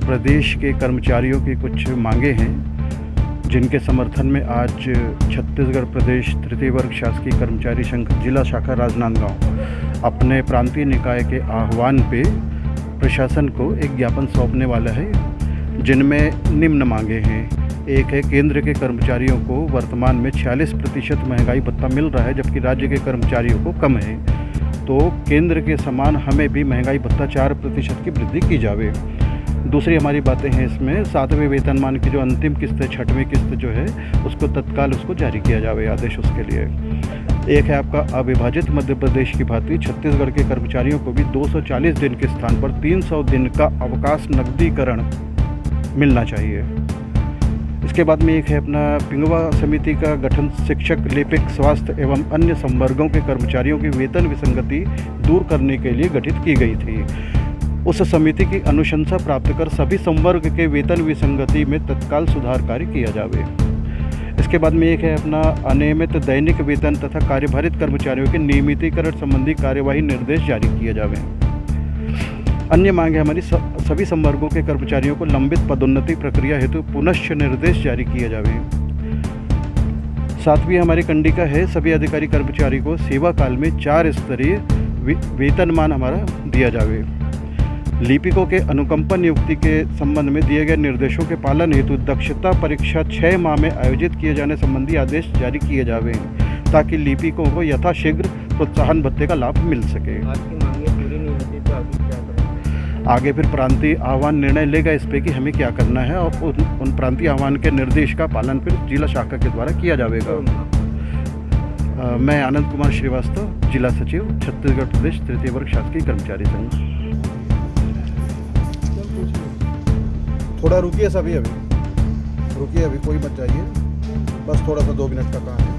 प्रदेश के कर्मचारियों की कुछ मांगे हैं जिनके समर्थन में आज छत्तीसगढ़ प्रदेश तृतीय वर्ग शासकीय कर्मचारी संघ जिला शाखा राजनांदगांव अपने प्रांतीय निकाय के आह्वान पे प्रशासन को एक ज्ञापन सौंपने वाला है, जिनमें निम्न मांगे हैं। एक है, केंद्र के कर्मचारियों को वर्तमान में 46% महंगाई भत्ता मिल रहा है, जबकि राज्य के कर्मचारियों को कम है, तो केंद्र के समान हमें भी महंगाई भत्ता 4% की वृद्धि की जावे। दूसरी हमारी बातें हैं इसमें 7वें वेतनमान की जो अंतिम किस्त है, 6वीं किस्त जो है, उसको तत्काल उसको जारी किया जावे, आदेश उसके लिए। एक है आपका, अविभाजित मध्य प्रदेश की भांति छत्तीसगढ़ के कर्मचारियों को भी 240 दिन के स्थान पर 300 दिन का अवकाश नकदीकरण मिलना चाहिए। इसके बाद में एक है अपना, पिंगवा समिति का गठन शिक्षक, लिपिक, स्वास्थ्य एवं अन्य संवर्गों के कर्मचारियों की वेतन विसंगति दूर करने के लिए गठित की गई थी। उस समिति की अनुशंसा प्राप्त कर सभी संवर्ग के वेतन विसंगति में तत्काल सुधार कार्य किया जावे। इसके बाद में एक है अपना, अनियमित दैनिक वेतन तथा कार्यभारित कर्मचारियों के नियमितीकरण संबंधी कार्यवाही निर्देश जारी किए जावे। अन्य मांग है हमारी, सभी संवर्गों के कर्मचारियों को लंबित पदोन्नति प्रक्रिया हेतु पुनश्च निर्देश जारी किए जावे। 7वीं हमारी कंडिका है, सभी अधिकारी कर्मचारी को सेवा काल में 4 स्तरीय वेतनमान हमारा दिया जावे। लिपिकों के अनुकंपा नियुक्ति के संबंध में दिए गए निर्देशों के पालन हेतु दक्षता परीक्षा 6 माह में आयोजित किए जाने संबंधी आदेश जारी किए जावे, ताकि लिपिकों को यथाशीघ्र प्रोत्साहन भत्ते का लाभ मिल सके। आगे फिर प्रांतीय आह्वान निर्णय लेगा इस पे कि हमें क्या करना है, और उन प्रांतीय आह्वान के निर्देश का पालन फिर जिला शाखा के द्वारा किया जाएगा। मैं आनंद कुमार श्रीवास्तव, जिला सचिव, छत्तीसगढ़ प्रदेश तृतीय वर्ग शासकीय कर्मचारी संघ। थोड़ा रुकिए सभी, अभी रुकिए, अभी कोई मत जाइए, बस थोड़ा सा 2 मिनट का काम है।